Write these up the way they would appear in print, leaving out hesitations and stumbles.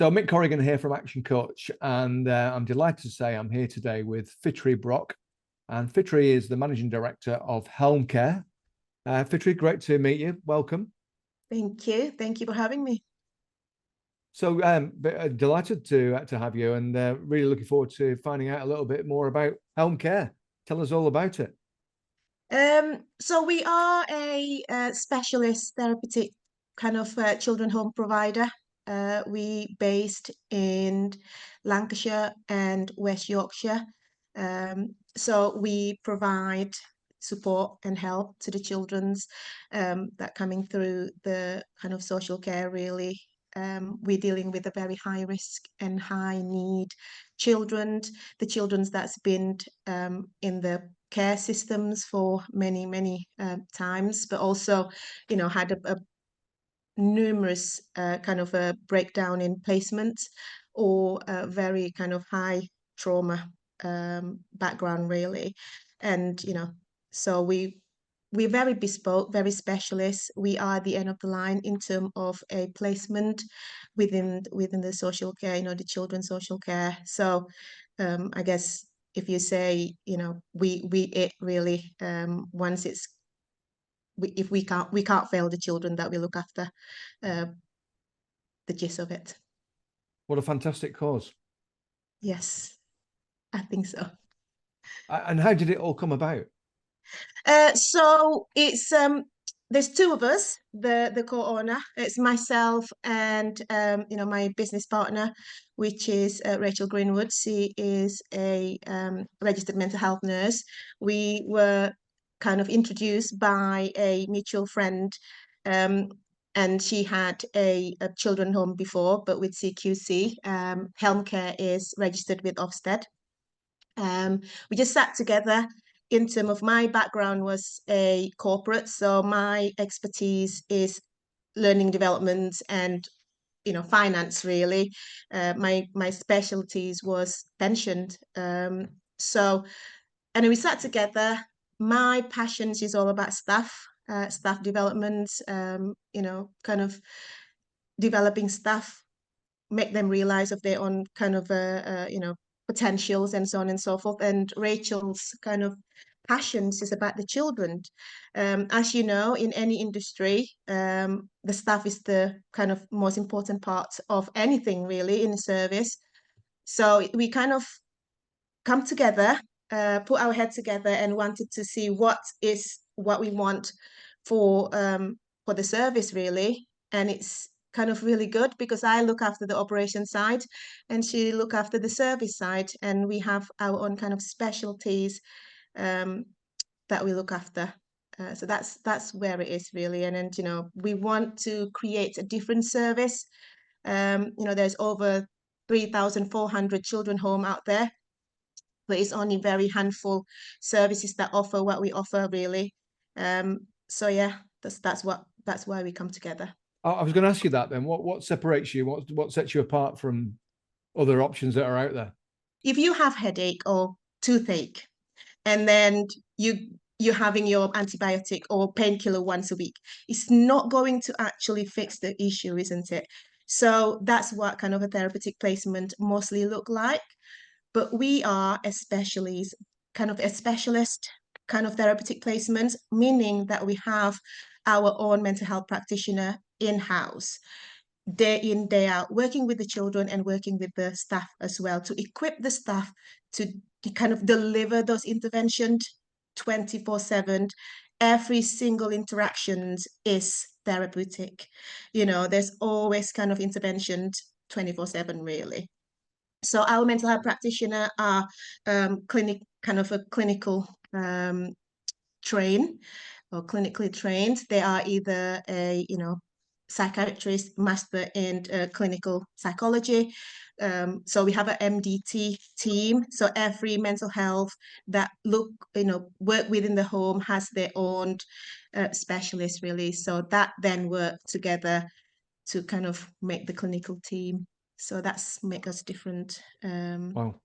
So Mick Corrigan here from Action Coach, and I'm delighted to say I'm here today with Fitri Brock. And Fitri is the Managing Director of Helm. Fitri, great to meet you. Welcome. Thank you. Thank you for having me. So delighted to have you, and really looking forward to finding out a little bit more about Helm. Tell us all about it. So we are a specialist therapeutic kind of children home provider. We based in Lancashire and West Yorkshire. So we provide support and help to the children's that coming through the kind of social care really. We're dealing with a very high risk and high need children, the children's that's been in the care systems for many times, but also, had a numerous kind of a breakdown in placement or a very kind of high trauma background really. And so we're very bespoke, very specialist. We are the end of the line in terms of a placement within the social care, the children's social care. So I guess if you say, we it really, once it's if we can't fail the children that we look after, the gist of it. What a fantastic cause. Yes, I think so. And how did it all come about? So it's there's two of us, the co-owner. It's myself and my business partner, which is Rachel Greenwood. She is a registered mental health nurse. We were kind of introduced by a mutual friend, and she had a children home before, but with CQC. Helm is registered with Ofsted. We just sat together. In terms of my background was a corporate, so my expertise is learning development and finance really. My specialties was pension. So and we sat together. My passions is all about staff development, kind of developing staff, make them realize of their own kind of potentials and so on and so forth. And Rachel's kind of passions is about the children. As you know, in any industry, the staff is the kind of most important part of anything really in service. So we kind of come together, put our head together, and wanted to see what we want for the service really. And it's kind of really good because I look after the operation side and she look after the service side, and we have our own kind of specialties that we look after. So that's where it is really. And we want to create a different service. There's over 3,400 children home out there, but it's only very handful services that offer what we offer really. So yeah, that's why we come together. I was going to ask you that then. What separates you? What sets you apart from other options that are out there? If you have headache or toothache, and then you're having your antibiotic or painkiller once a week, it's not going to actually fix the issue, isn't it? So that's what kind of a therapeutic placement mostly look like. But we are a specialist kind of therapeutic placements, meaning that we have our own mental health practitioner in-house, day in, day out, working with the children and working with the staff as well, to equip the staff to kind of deliver those interventions 24/7. Every single interaction is therapeutic. There's always kind of interventions 24/7 really. So our mental health practitioner are clinical trained or clinically trained. They are either a psychiatrist, master in clinical psychology. So we have an MDT team. So every mental health that work within the home has their own specialist really. So that then work together to kind of make the clinical team. So that's make us different. Wow,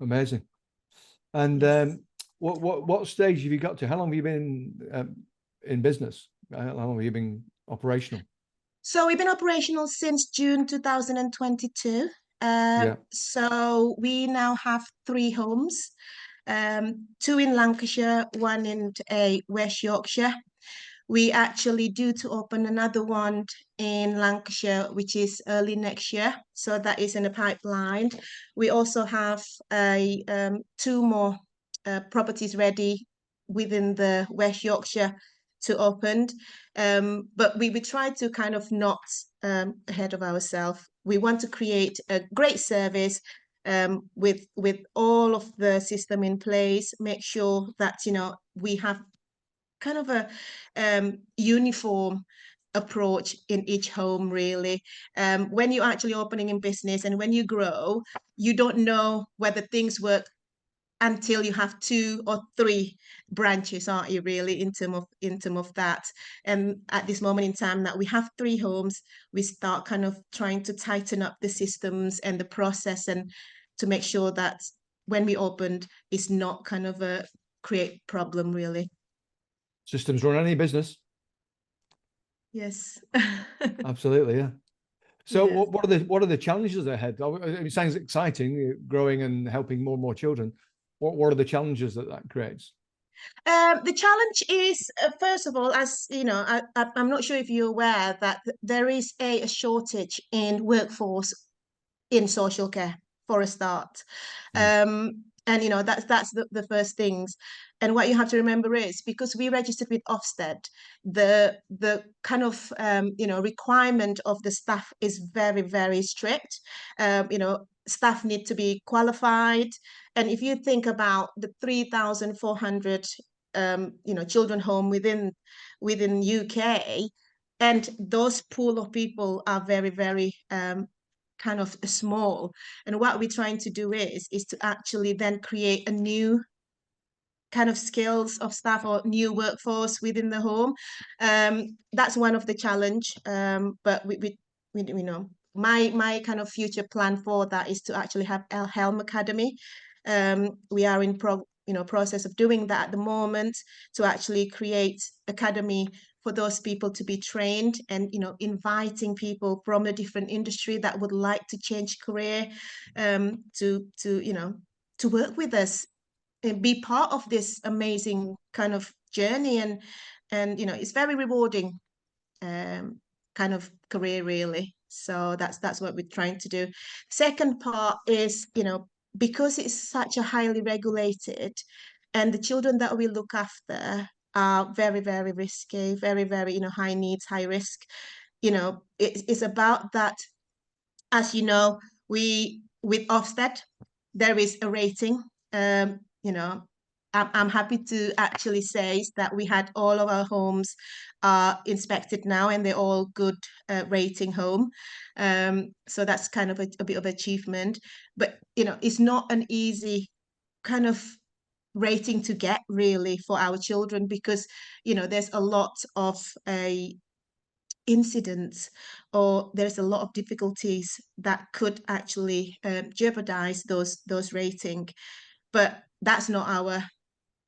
amazing. And yes. What stage have you got to? How long have you been in business? How long have you been operational? So we've been operational since June 2022. Yeah. So we now have 3 homes, two in Lancashire, one in West Yorkshire. We actually due to open another one in Lancashire, which is early next year. So that is in the pipeline. We also have two more properties ready within the West Yorkshire to open. But we try to kind of not ahead of ourselves. We want to create a great service with all of the system in place, make sure that, we have kind of a uniform approach in each home, really. When you're actually opening in business and when you grow, you don't know whether things work until you have 2 or 3 branches, aren't you, really, in term of that. And at this moment in time that we have 3 homes, we start kind of trying to tighten up the systems and the process, and to make sure that when we opened, it's not kind of a create problem, really. Systems run any business. Yes. Absolutely, yeah. So Yes. what are the challenges ahead? It sounds exciting, growing and helping more and more children. What are the challenges that creates? The challenge is, first of all, as you know, I'm not sure if you're aware that there is a shortage in workforce in social care for a start. Mm. And that's the first things. And what you have to remember is, because we registered with Ofsted, the kind of requirement of the staff is very, very strict. Staff need to be qualified. And if you think about the 3,400 children home within UK, and those pool of people are very, very kind of small. And what we're trying to do is to actually then create a new kind of skills of staff or new workforce within the home. That's one of the challenge. But we know my kind of future plan for that is to actually have a Helm Academy. We are in process of doing that at the moment, to actually create academy for those people to be trained, and inviting people from a different industry that would like to change career, to work with us and be part of this amazing kind of journey. And it's very rewarding kind of career, really. So that's what we're trying to do. Second part is, because it's such a highly regulated, and the children that we look after are very, very risky, very, very, high needs, high risk. It's about that. As you know, we with Ofsted, there is a rating. I'm happy to actually say that we had all of our homes inspected now, and they're all good rating home. So that's kind of a bit of achievement. But it's not an easy kind of rating to get, really, for our children, because there's a lot of incidents, or there's a lot of difficulties that could actually jeopardize those rating. But that's not our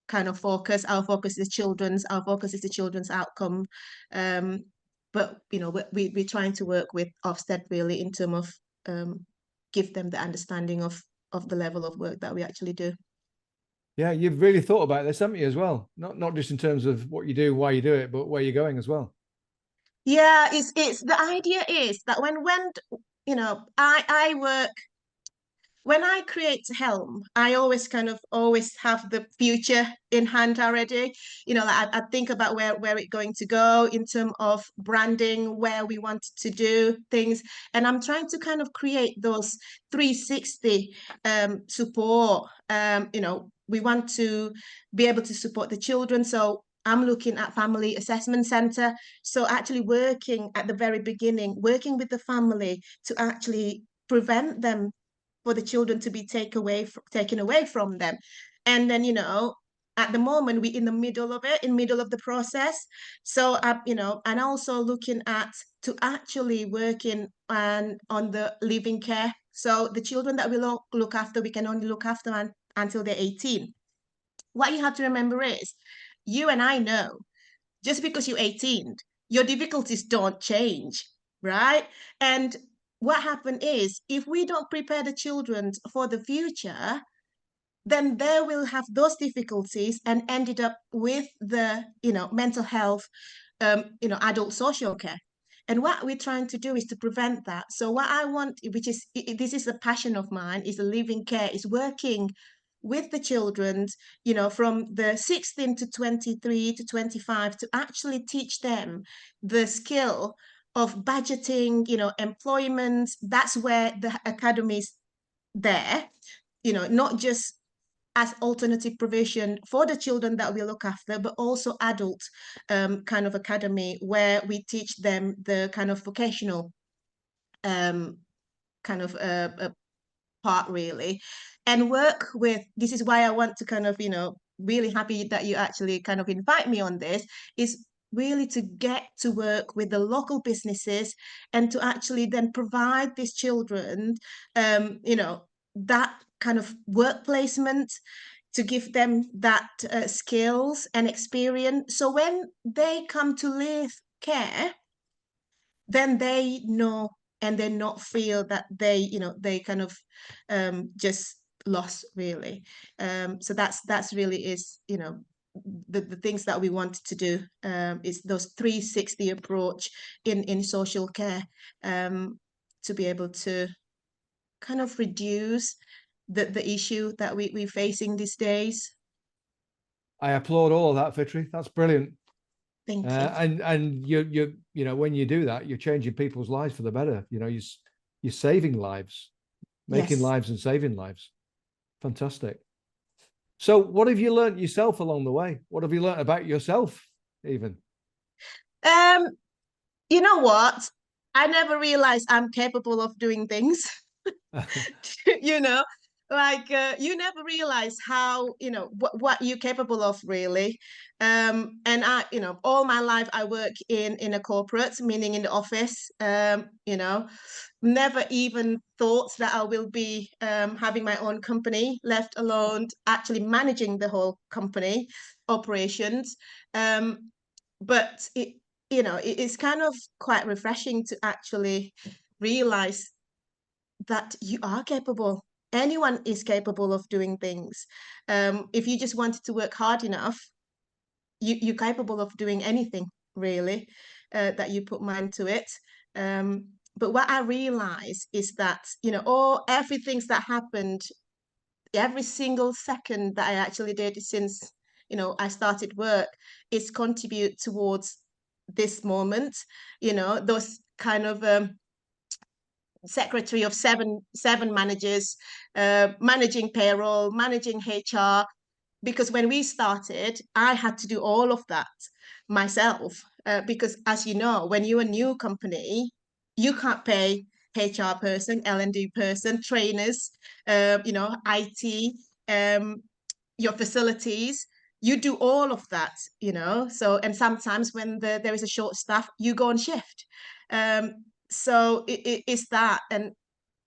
kind of focus. Our focus is the children's outcome. But we're trying to work with Ofsted, really, in terms of give them the understanding of the level of work that we actually do. Yeah, you've really thought about this, haven't you, as well? Not just in terms of what you do, why you do it, but where you're going as well. Yeah, it's the idea is that when I work, when I create Helm, I always have the future in hand already. Like I think about where it's going to go in terms of branding, where we want to do things. And I'm trying to kind of create those 360 support. We want to be able to support the children. So I'm looking at family assessment center. So actually working at the very beginning, working with the family to actually prevent them, for the children to be taken away from them. And then, at the moment, we're in the middle of it, in middle of the process. So, and also looking at to actually working on the living care. So the children that we look after, we can only look after until they're 18. What you have to remember is, you and I know, just because you're 18, your difficulties don't change. right? And what happened is, if we don't prepare the children for the future, then they will have those difficulties and ended up with the, mental health, adult social care. And what we're trying to do is to prevent that. So what I want, which is, this is a passion of mine, is a living care, is working with the children, from the 16 to 23 to 25, to actually teach them the skill of budgeting, employment. That's where the academy is there, not just as alternative provision for the children that we look after, but also adult kind of academy where we teach them the kind of vocational kind of part, really, and work with. This is why I want to kind of, really happy that you actually kind of invite me on this, is really to get to work with the local businesses and to actually then provide these children, that kind of work placement, to give them that skills and experience. So when they come to live care, then they know and they not feel that they kind of just lost, really. So that's really is, the things that we want to do, is those 360 approach in social care, to be able to kind of reduce the issue that we're facing these days. I applaud all of that, Fitri. That's brilliant. Thank you. And when you do that, you're changing people's lives for the better. You're saving lives, making Yes. lives and saving lives. Fantastic. So what have you learned yourself along the way? What have you learned about yourself, even? You know what? I never realized I'm capable of doing things. you know you never realize how, what you're capable of, really. And I, all my life I work in a corporate, meaning in the office. Never even thought that I will be having my own company, left alone actually managing the whole company operations. But it's kind of quite refreshing to actually realize that you are capable. Anyone is capable of doing things. If you just wanted to work hard enough, you're capable of doing anything, really, that you put mind to it. But what I realize is that, everything's that happened, every single second that I actually did since, I started work, is contribute towards this moment. Those kind of secretary of seven managers, managing payroll, managing HR. Because when we started, I had to do all of that myself. Because as you know, when you're a new company, you can't pay HR person, L&D person, trainers, IT, your facilities. You do all of that, So, and sometimes when there is a short staff, you go on shift. So it's that. And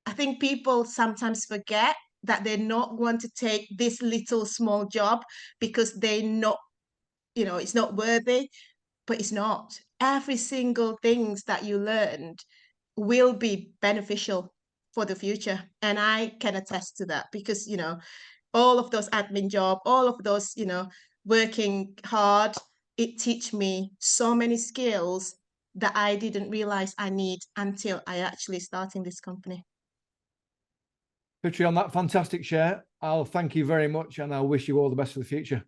I think people sometimes forget that they're not going to take this little small job because they're not, it's not worthy, but it's not. Every single things that you learned will be beneficial for the future. And I can attest to that because, all of those admin job, all of those, working hard, it teach me so many skills that I didn't realize I need until I actually starting this company. Fitri, on that fantastic share, I'll thank you very much and I'll wish you all the best for the future.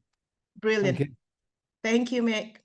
Brilliant. Thank you. Thank you, Mick.